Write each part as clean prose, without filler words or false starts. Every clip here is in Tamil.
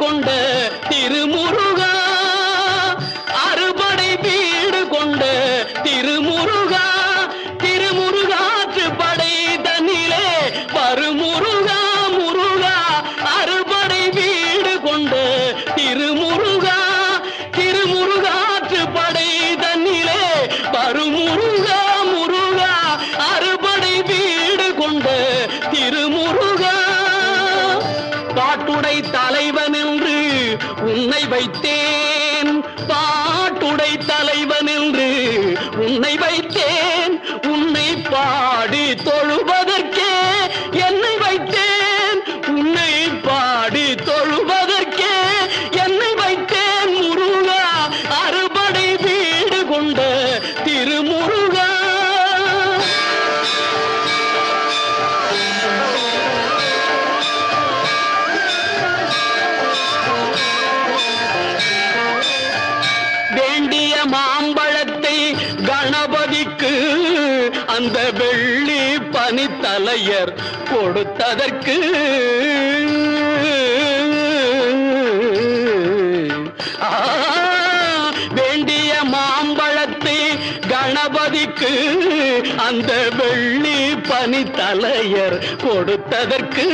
கொண்ட திருமுருகா, அறுபடை வீடு கொண்ட திருமுருகா, திருமுருகாற்று படை தன்னிலே வருமுருகா முருகா, அறுபடை வீடு கொண்ட திருமுருகா, திருமுருகாற்று படை தன்னிலே வருமுருகா முருகா, அறுபடை வீடு கொண்ட திருமுருகா. பாட்டுடை தலைவன் என்று உன்னை வைத்தேன், பாட்டுடை தலைவன் என்று உன்னை வைத்தேன், உன்னை பாடி தொழுவதற்கே என்னை வைத்தேன், உன்னை பாடி தொழுவதற்கே என்னை வைத்தேன் முருகா, அறுபடை வீடு கொண்ட திருமுருகா. வேண்டிய மாம்பழத்தை கணபதிக்கு அந்த வெள்ளி பனித்தலையர் கொடுத்ததற்கு, வேண்டிய மாம்பழத்தை கணபதிக்கு அந்த வெள்ளி பனித்தலையர் கொடுத்ததற்கு,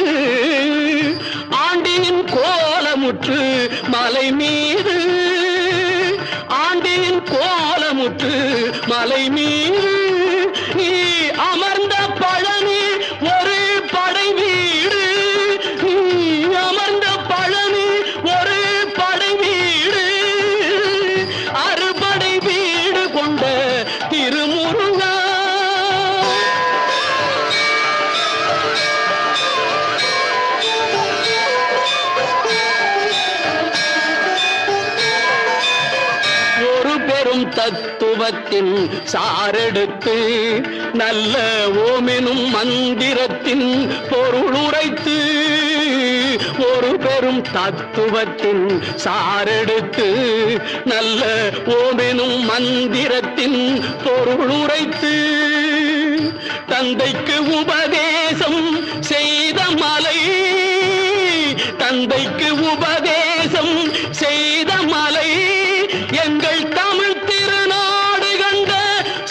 ஆண்டியின் கோலமுற்று மலை மீது, ஆண்டியின் கோலமுற்று மலை மீது நீ அமர்ந்த பழனி ஒரு படை வீடு, நீ அமர்ந்த பழனி ஒரு படை வீடு, அறுபடை வீடு கொண்ட திருமுருகா. ஒரு பெரும் தத்துவத்தின் சாரெடுத்து நல்ல ஓமெனும் மந்திரத்தின் பொருள் உரைத்து, ஒரு பெரும் தத்துவத்தின் சாரெடுத்து நல்ல ஓமெனும் மந்திரத்தின் பொருள் உரைத்து, தந்தைக்கு உபதேசம் செய்த மலை, தந்தைக்கு உபதேசம் செய்த மலை, எங்கள் தமிழ் திருநாடு கண்ட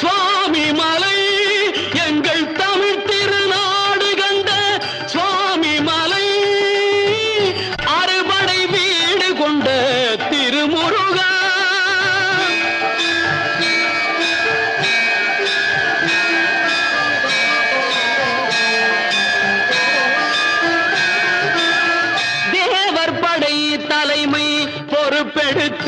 சுவாமி மலை, எங்கள் தமிழ் திருநாடு கண்ட சுவாமி மலை, அறுபடை வீடு கொண்ட திருமுருகா. தேவர் படை தலைமை பொறுப்பெடுத்து